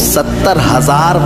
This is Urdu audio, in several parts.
70,000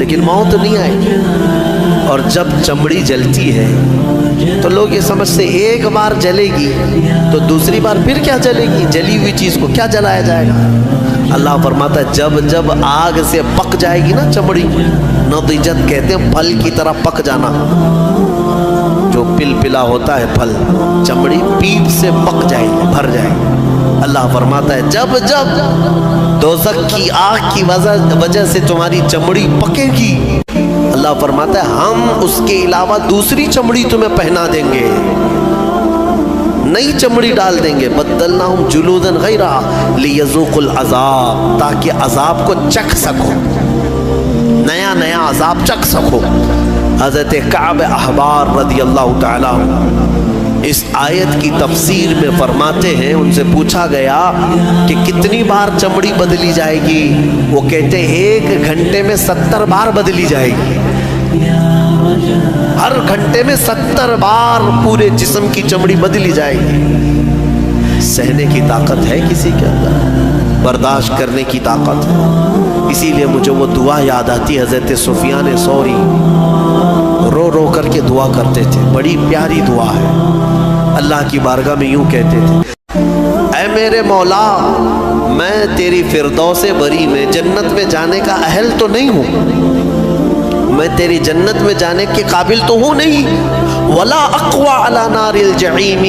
لیکن موت نہیں آئے گی۔ اور جب چمڑی جلتی ہے تو لوگ یہ سمجھتے ایک بار جلے گی تو دوسری بار پھر کیا جلے گی، جلی ہوئی چیز کو کیا جلایا جائے گا؟ اللہ فرماتا ہے جب جب آگ سے پک جائے گی نا چمڑی، نضجت کہتے ہیں پھل کی طرح پک جانا، جو پل پلا ہوتا ہے پھل، چمڑی پیپ سے پک جائے گی، بھر جائے گی۔ اللہ فرماتا ہے جب جب دوزخ کی آگ کی وجہ سے تمہاری چمڑی پکے گی، اللہ فرماتا ہے ہم اس کے علاوہ دوسری چمڑی تمہیں پہنا دیں گے، نئی چمڑی ڈال دیں گے، بدلناہم جلودن غیرہا لیذوقوا العذاب، تاکہ عذاب کو چکھ سکو، نیا نیا عذاب چکھ سکو۔ حضرت کعب احبار رضی اللہ تعالیٰ اس آیت کی تفسیر میں فرماتے ہیں، ان سے پوچھا گیا کہ کتنی بار چمڑی بدلی جائے گی؟ وہ کہتے ہیں 1 گھنٹے میں 70 بار بدلی جائے گی، ہر گھنٹے میں 70 بار پورے جسم کی چمڑی بدلی جائے گی۔ سہنے کی طاقت ہے کسی کے اندر، برداشت کرنے کی طاقت ہے۔ اسی لیے مجھے وہ دعا یاد آتی ہے، حضرت سفیان ثوری رو رو کر کے دعا کرتے تھے، بڑی پیاری دعا ہے، اللہ کی بارگاہ میں یوں کہتے تھے، اے میرے مولا، میں تیری فردوس بری میں جنت میں جانے کا اہل تو نہیں ہوں، میں تیری جنت میں جانے کے قابل تو ہوں نہیں، ولا اقوی علی نار الجحیم،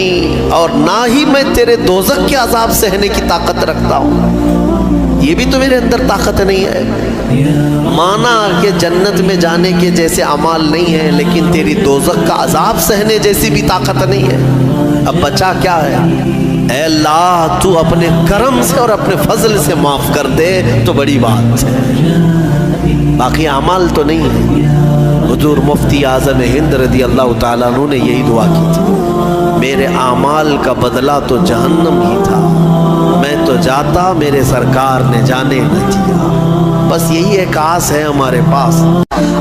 اور نہ ہی میں تیرے دوزخ کے عذاب سہنے کی طاقت رکھتا ہوں، یہ بھی تو میرے اندر طاقت نہیں ہے۔ مانا کہ جنت میں جانے کے جیسے اعمال نہیں ہیں، لیکن تیری دوزخ کا عذاب سہنے جیسی بھی طاقت نہیں ہے۔ اب بچا کیا ہے؟ اے اللہ تو اپنے کرم سے اور اپنے فضل سے معاف کر دے تو بڑی بات ہے، باقی اعمال تو نہیں ہے۔ حضور مفتی اعظم ہند رضی اللہ تعالیٰ عنہ نے یہی دعا کی تھی، میرے اعمال کا بدلہ تو جہنم ہی تھا، میں تو جاتا میرے سرکار نے جانے نہ دیا۔ بس یہی ایک آس ہے ہمارے پاس،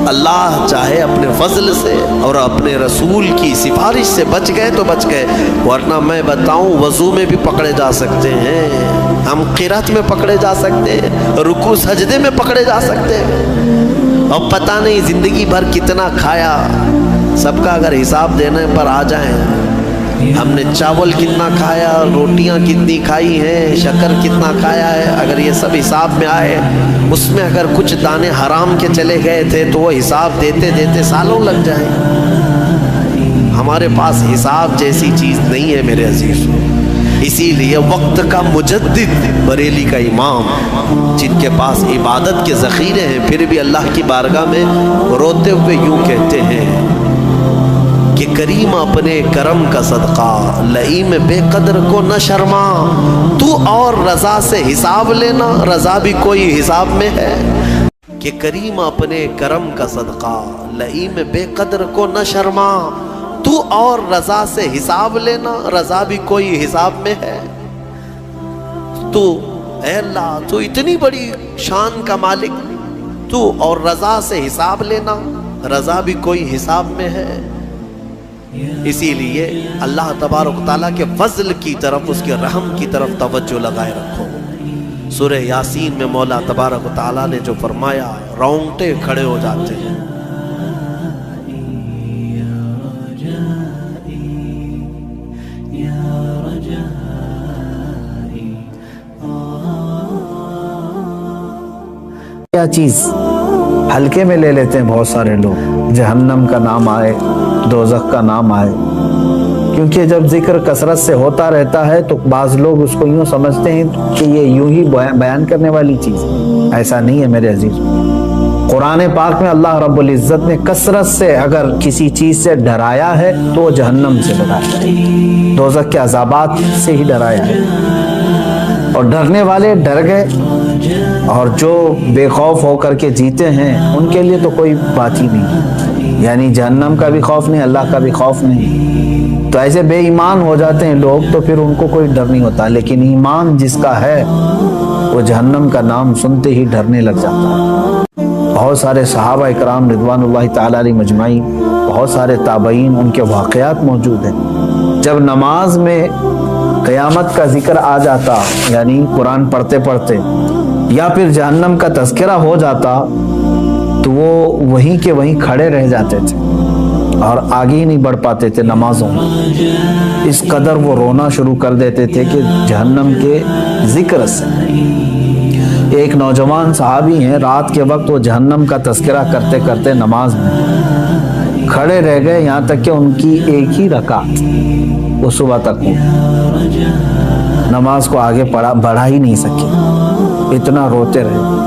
اللہ چاہے اپنے فضل سے اور اپنے رسول کی سفارش سے بچ گئے تو بچ گئے، ورنہ میں بتاؤں وضو میں بھی پکڑے جا سکتے ہیں، ہم قرات میں پکڑے جا سکتے ہیں، رکوع سجدے میں پکڑے جا سکتے ہیں، اور پتہ نہیں زندگی بھر کتنا کھایا، سب کا اگر حساب دینے پر آ جائیں، ہم نے چاول کتنا کھایا، روٹیاں کتنی کھائی ہیں، شکر کتنا کھایا ہے، اگر یہ سب حساب میں آئے، اس میں اگر کچھ دانے حرام کے چلے گئے تھے تو وہ حساب دیتے دیتے سالوں لگ جائیں۔ ہمارے پاس حساب جیسی چیز نہیں ہے میرے عزیز، اسی لیے وقت کا مجدد بریلی کا امام، جن کے پاس عبادت کے ذخیرے ہیں، پھر بھی اللہ کی بارگاہ میں روتے ہوئے یوں کہتے ہیں کہ کریم اپنے کرم کا صدقہ، لئیم بے قدر کو نہ شرما، تو اور رضا سے حساب لینا، رضا بھی کوئی حساب میں ہے، کہ کریم اپنے کرم کا صدقہ، لئیم بے قدر کو نہ شرما، تو اور رضا سے حساب لینا، رضا بھی کوئی حساب میں ہے۔ تو اے اللہ تو اتنی بڑی شان کا مالک، تو اور رضا سے حساب لینا، رضا بھی کوئی حساب میں ہے۔ اسی لیے اللہ تبارک و تعالیٰ کے فضل کی طرف، اس کے رحم کی طرف توجہ لگائے رکھو۔ سورہ یاسین میں مولا تبارک و تعالیٰ نے جو فرمایا، رونگٹے کھڑے ہو جاتے ہیں۔ کیا چیز ہلکے میں لے لیتے ہیں بہت سارے لوگ، جہنم کا نام آئے، دوزخ کا نام آئے، کیونکہ جب ذکر کثرت سے ہوتا رہتا ہے تو بعض لوگ اس کو یوں سمجھتے ہیں کہ یہ یوں ہی بیان کرنے والی چیز، ایسا نہیں ہے میرے عزیز۔ قرآن پاک میں اللہ رب العزت نے کثرت سے اگر کسی چیز سے ڈرایا ہے تو وہ جہنم سے ڈرایا ہے، دوزخ کے عذابات سے ہی ڈرایا ہے، اور ڈرنے والے ڈر گئے، اور جو بے خوف ہو کر کے جیتے ہیں ان کے لیے تو کوئی بات ہی نہیں، یعنی جہنم کا بھی خوف نہیں، اللہ کا بھی خوف نہیں۔ تو ایسے بے ایمان ہو جاتے ہیں لوگ تو پھر ان کو کوئی ڈر نہیں ہوتا، لیکن ایمان جس کا ہے وہ جہنم کا نام سنتے ہی ڈرنے لگ جاتا ہے۔ بہت سارے صحابہ اکرام رضوان اللہ تعالی علیہ مجمعین، بہت سارے تابعین، ان کے واقعات موجود ہیں۔ جب نماز میں قیامت کا ذکر آ جاتا، یعنی قرآن پڑھتے پڑھتے، یا پھر جہنم کا تذکرہ ہو جاتا، تو وہ وہیں کے وہیں کھڑے رہ جاتے تھے اور آگے ہی نہیں بڑھ پاتے تھے نمازوں میں. اس قدر وہ رونا شروع کر دیتے تھے کہ جہنم کے ذکر سے. ایک نوجوان صحابی ہیں، رات کے وقت وہ جہنم کا تذکرہ کرتے کرتے نماز میں کھڑے رہ گئے، یہاں تک کہ ان کی ایک ہی رکعت وہ صبح تک ہو، نماز کو آگے بڑھا ہی نہیں سکے، اتنا روتے رہے.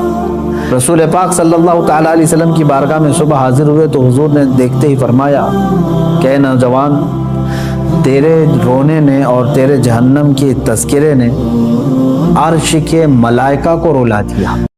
رسول پاک صلی اللہ تعالیٰ علیہ وسلم کی بارگاہ میں صبح حاضر ہوئے تو حضور نے دیکھتے ہی فرمایا کہ اے نوجوان، تیرے رونے نے اور تیرے جہنم کے تذکرے نے عرش کے ملائکہ کو رلا دیا.